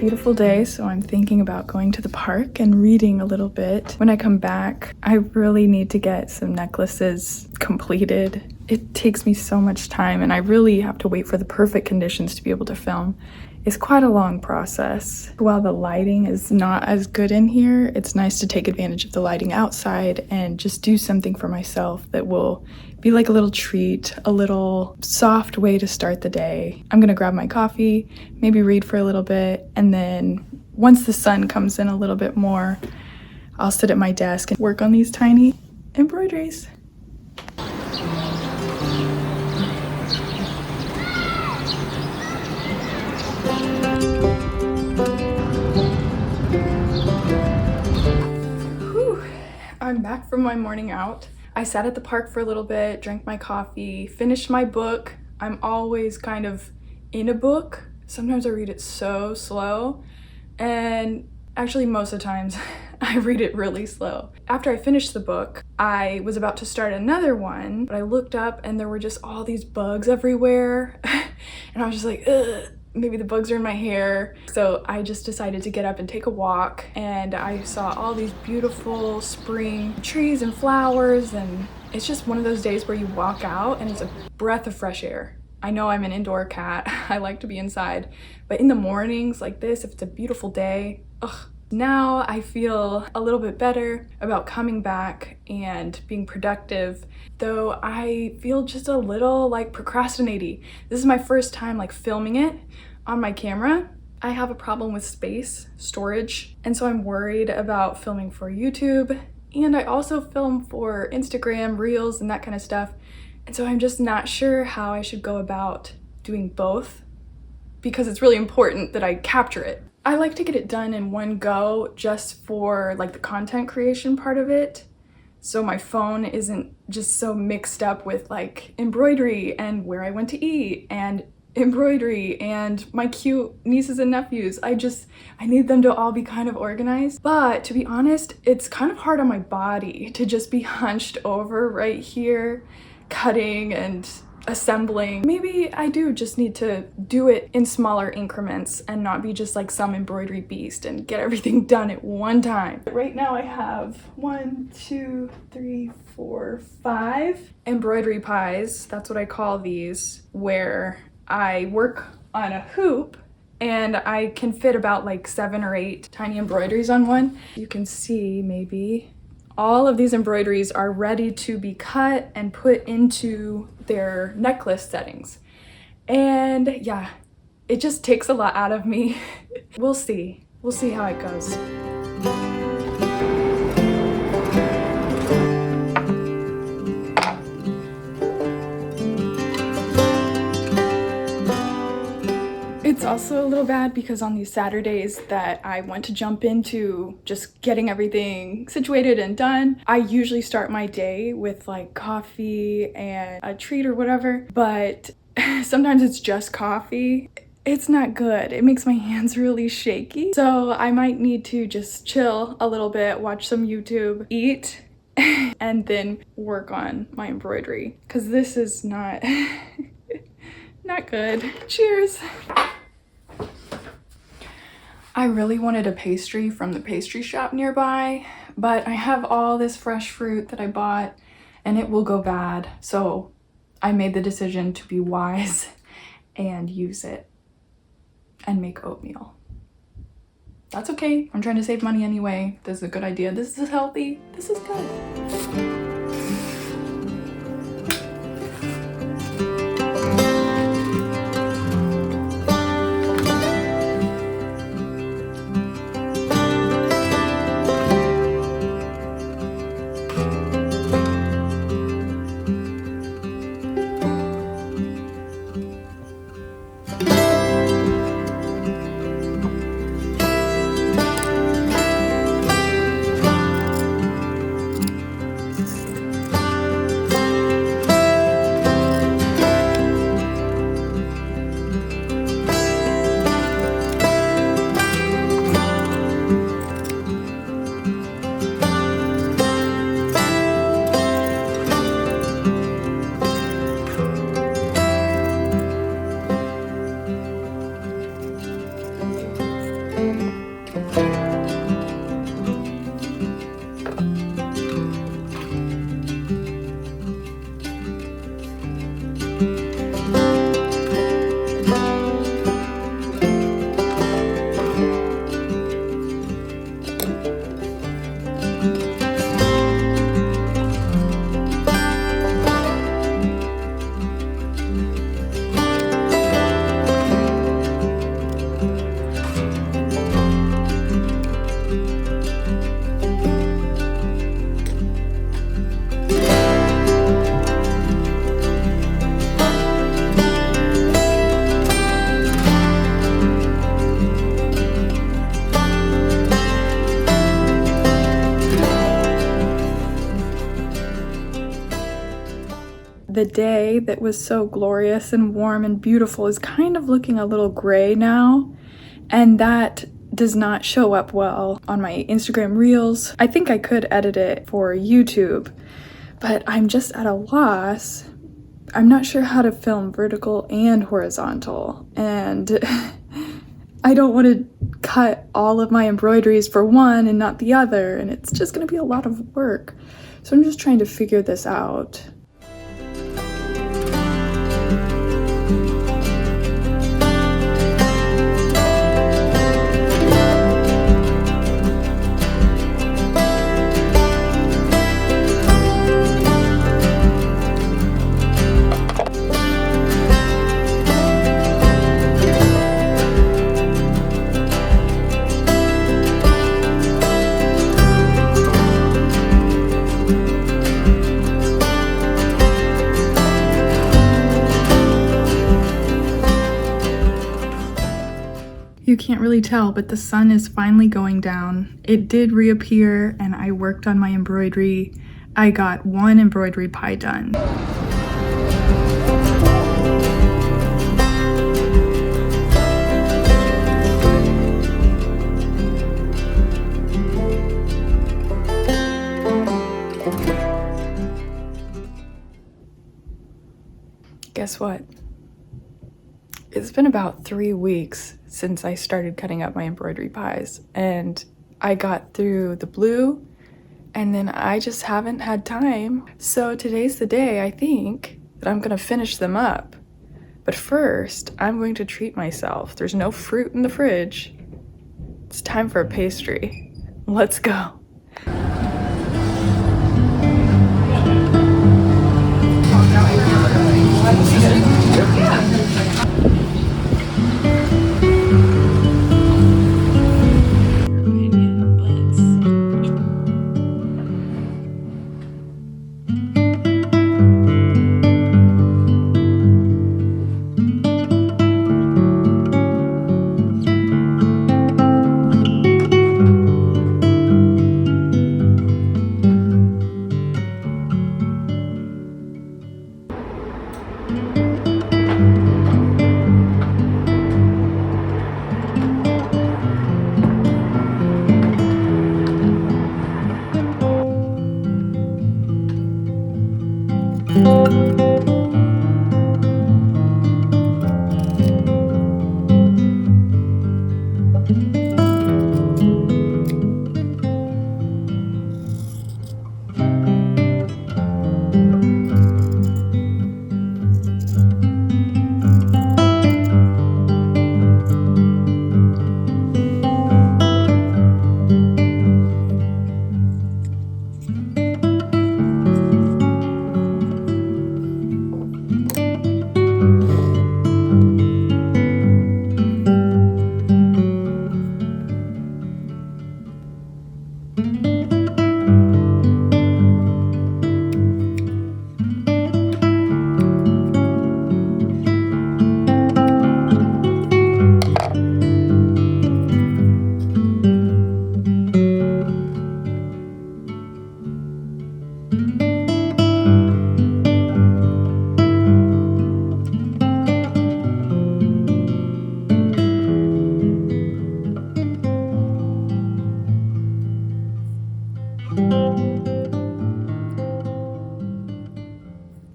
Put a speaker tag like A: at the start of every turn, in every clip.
A: beautiful day, so I'm thinking about going to the park and reading a little bit. When I come back, I really need to get some necklaces completed. It takes me so much time, and I really have to wait for the perfect conditions to be able to film. It's quite a long process. While the lighting is not as good in here, it's nice to take advantage of the lighting outside and just do something for myself that will be like a little treat, a little soft way to start the day. I'm gonna grab my coffee, maybe read for a little bit, and then once the sun comes in a little bit more, I'll sit at my desk and work on these tiny embroideries. I'm back from my morning out. I sat at the park for a little bit, drank my coffee, finished my book. I'm always kind of in a book. Sometimes I read it so slow, and actually most of the times I read it really slow. After I finished the book, I was about to start another one, but I looked up and there were just all these bugs everywhere and I was just like, ugh. Maybe the bugs are in my hair. So I just decided to get up and take a walk, and I saw all these beautiful spring trees and flowers, and it's just one of those days where you walk out and it's a breath of fresh air. I know I'm an indoor cat. I like to be inside, but in the mornings like this, if it's a beautiful day, ugh. Now I feel a little bit better about coming back and being productive, though I feel just a little like procrastinating. This is my first time like filming it on my camera. I have a problem with space, storage, and so I'm worried about filming for YouTube, and I also film for Instagram, Reels, and that kind of stuff. And so I'm just not sure how I should go about doing both, because it's really important that I capture it. I like to get it done in one go just for like the content creation part of it, so my phone isn't just so mixed up with like embroidery and where I went to eat and embroidery and my cute nieces and nephews. I need them to all be kind of organized. But to be honest, it's kind of hard on my body to just be hunched over right here, cutting and assembling. Maybe I do just need to do it in smaller increments and not be just like some embroidery beast and get everything done at one time. Right now I have 1, 2, 3, 4, 5 embroidery pies. That's what I call these, where I work on a hoop and I can fit about like 7 or 8 tiny embroideries on one. You can see maybe all of these embroideries are ready to be cut and put into their necklace settings. And yeah, it just takes a lot out of me. We'll see how it goes. It's also a little bad because on these Saturdays that I want to jump into just getting everything situated and done, I usually start my day with like coffee and a treat or whatever, but sometimes it's just coffee. It's not good. It makes my hands really shaky. So I might need to just chill a little bit, watch some YouTube, eat, and then work on my embroidery, because this is not not good. Cheers. I really wanted a pastry from the pastry shop nearby, but I have all this fresh fruit that I bought and it will go bad. So I made the decision to be wise and use it and make oatmeal. That's okay. I'm trying to save money anyway. This is a good idea. This is healthy. This is good. the day that was so glorious and warm and beautiful is kind of looking a little gray now, and that does not show up well on my Instagram reels. I think I could edit it for YouTube, but I'm just at a loss. I'm not sure how to film vertical and horizontal, and I don't want to cut all of my embroideries for one and not the other, and it's just going to be a lot of work. So I'm just trying to figure this out. You can't really tell, but the sun is finally going down. It did reappear, and I worked on my embroidery. I got one embroidery pie done. Guess what? It's been about 3 weeks since I started cutting up my embroidery pies, and I got through the blue, and then I just haven't had time. So today's the day, I think, that I'm gonna finish them up. But first, I'm going to treat myself. There's no fruit in the fridge. It's time for a pastry. Let's go.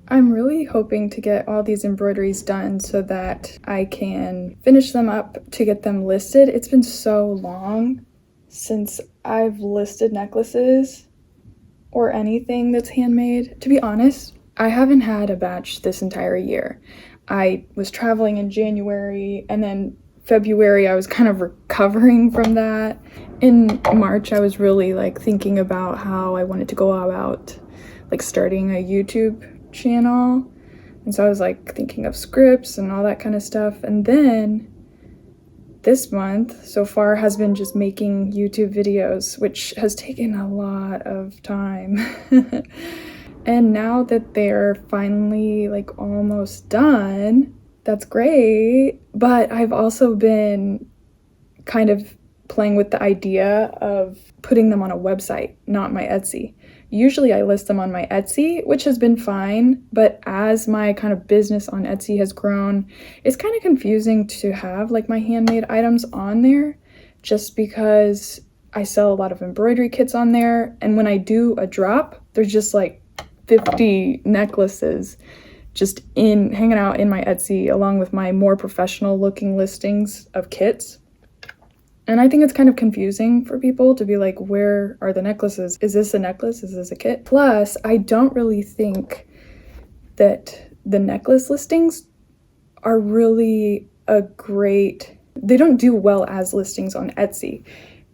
A: I'm really hoping to get all these embroideries done so that I can finish them up to get them listed. It's been so long since I've listed necklaces or anything that's handmade. To be honest, I haven't had a batch this entire year. I was traveling in January, and then February I was kind of recovering from that. In March I was really thinking about how I wanted to go about starting a YouTube channel, and so I was thinking of scripts and all that kind of stuff. And then this month so far has been just making YouTube videos, which has taken a lot of time. And now that they're finally almost done, that's great. But I've also been kind of playing with the idea of putting them on a website, not my Etsy. Usually I list them on my Etsy, which has been fine, but as my kind of business on Etsy has grown, it's kind of confusing to have like my handmade items on there, just because I sell a lot of embroidery kits on there, and when I do a drop, there's just like 50 necklaces just hanging out in my Etsy, along with my more professional looking listings of kits. And I think it's kind of confusing for people to be like, where are the necklaces? Is this a necklace? Is this a kit? Plus, I don't really think that the necklace listings are really they don't do well as listings on Etsy,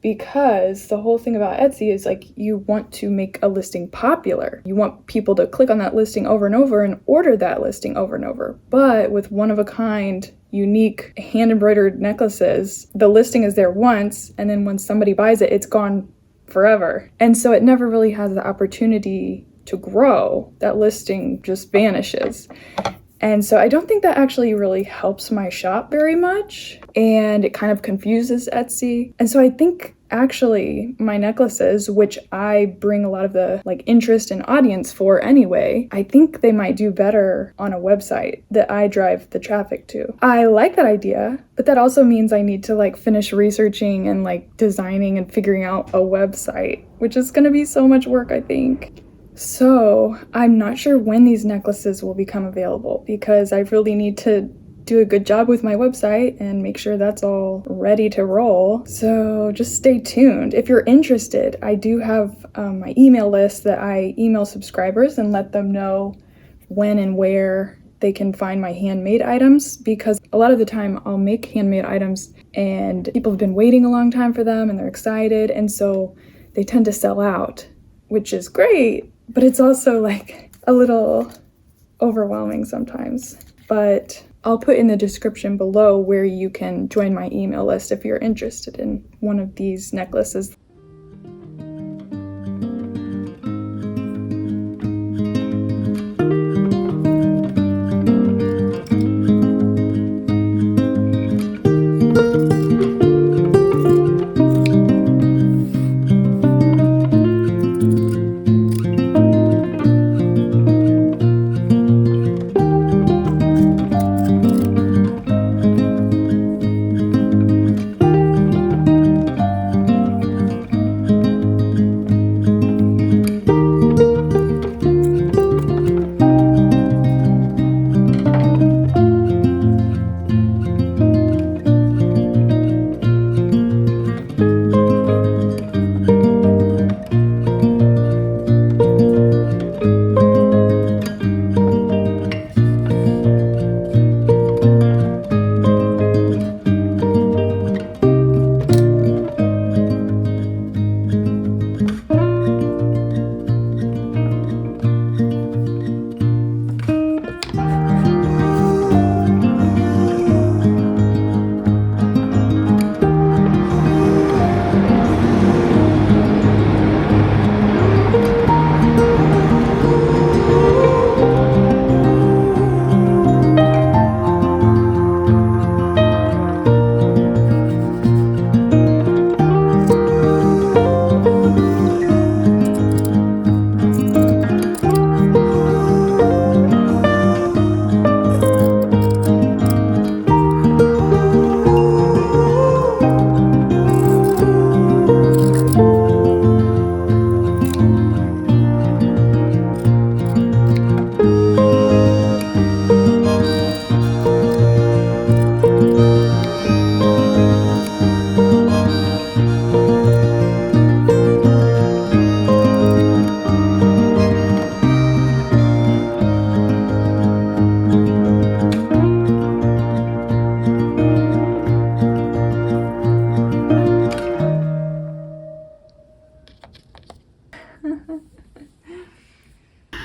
A: because the whole thing about Etsy is like, you want to make a listing popular. You want people to click on that listing over and over and order that listing over and over. But with one-of-a-kind, unique hand-embroidered necklaces, the listing is there once, and then when somebody buys it, it's gone forever. And so it never really has the opportunity to grow. That listing just vanishes. And so I don't think that actually really helps my shop very much, and it kind of confuses Etsy. And so I think actually my necklaces, which I bring a lot of the like interest and audience for anyway, I think they might do better on a website that I drive the traffic to. I like that idea, but that also means I need to like finish researching and like designing and figuring out a website, which is going to be so much work, I think. So I'm not sure when these necklaces will become available, because I really need to do a good job with my website and make sure that's all ready to roll. So just stay tuned. If you're interested, I do have my email list that I email subscribers and let them know when and where they can find my handmade items, because a lot of the time I'll make handmade items and people have been waiting a long time for them and they're excited, and so they tend to sell out, which is great. But it's also like a little overwhelming sometimes. But I'll put in the description below where you can join my email list if you're interested in one of these necklaces.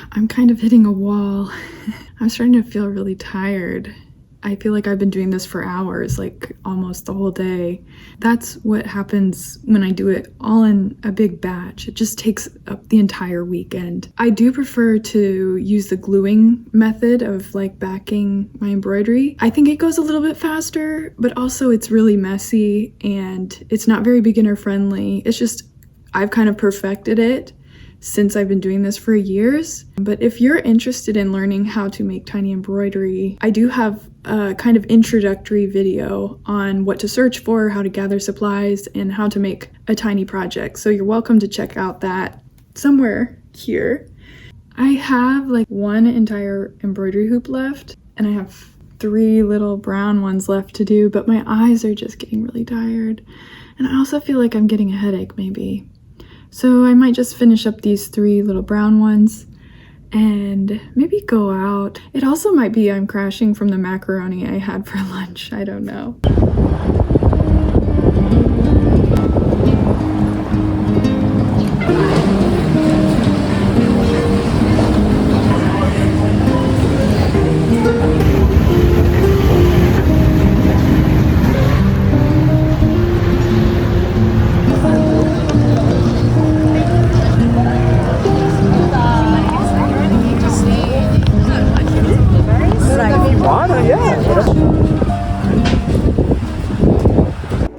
A: I'm kind of hitting a wall. I'm starting to feel really tired. I feel like I've been doing this for hours, like almost the whole day. That's what happens when I do it all in a big batch. It just takes up the entire weekend. I do prefer to use the gluing method of like backing my embroidery. I think it goes a little bit faster, but also it's really messy and it's not very beginner friendly. It's just, I've kind of perfected it since I've been doing this for years. But if you're interested in learning how to make tiny embroidery, I do have a kind of introductory video on what to search for, how to gather supplies, and how to make a tiny project. So you're welcome to check out that somewhere here. I have like one entire embroidery hoop left, and I have 3 little brown ones left to do, but my eyes are just getting really tired. And I also feel like I'm getting a headache maybe. So I might just finish up these 3 little brown ones and maybe go out. It also might be I'm crashing from the macaroni I had for lunch. I don't know.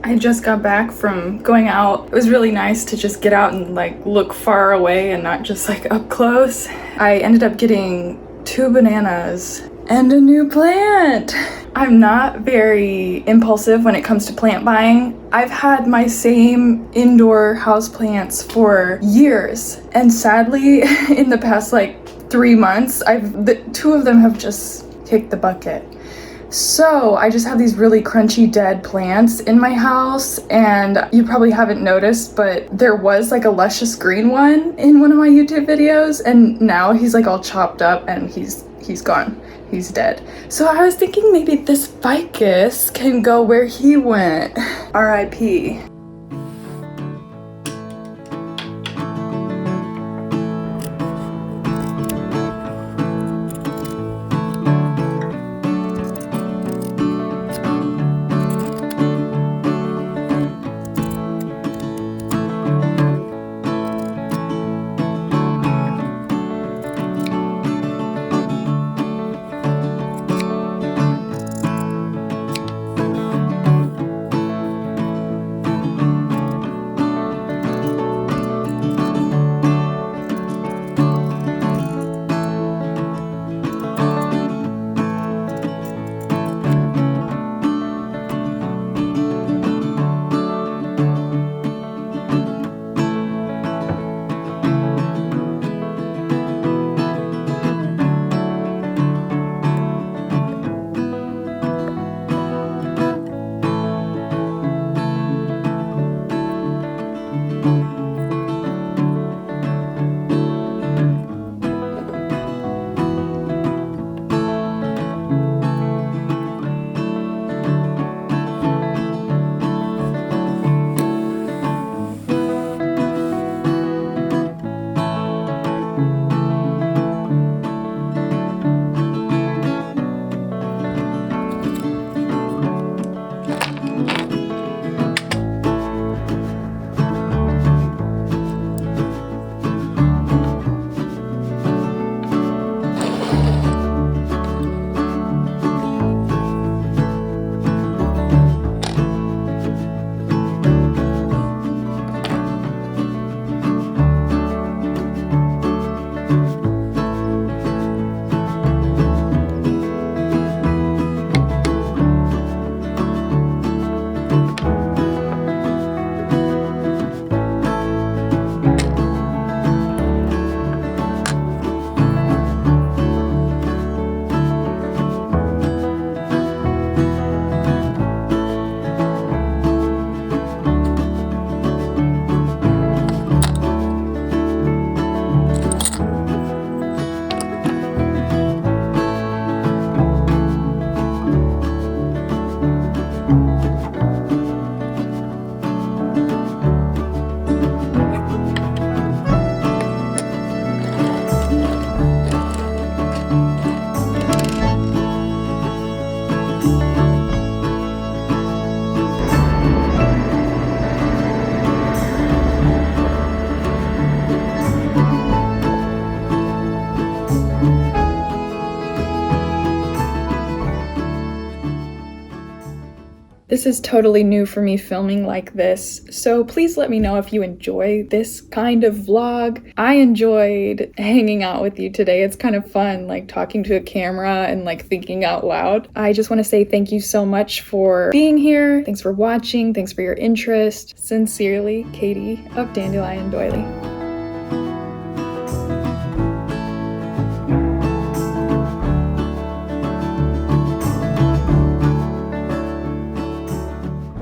A: I just got back from going out. It was really nice to just get out and like look far away and not just like up close. I ended up getting 2 bananas and a new plant. I'm not very impulsive when it comes to plant buying. I've had my same indoor houseplants for years, and sadly in the past like 3 months, 2 of them have just kicked the bucket. So I just have these really crunchy dead plants in my house, and you probably haven't noticed, but there was like a luscious green one in one of my YouTube videos, and now he's like all chopped up and he's gone. He's dead. So I was thinking maybe this ficus can go where he went. R.I.P. This is totally new for me filming like this, so please let me know if you enjoy this kind of vlog. I enjoyed hanging out with you today. It's kind of fun, like talking to a camera and like thinking out loud. I just want to say thank you so much for being here. Thanks for watching. Thanks for your interest. Sincerely, Katie of Dandelion Doiley.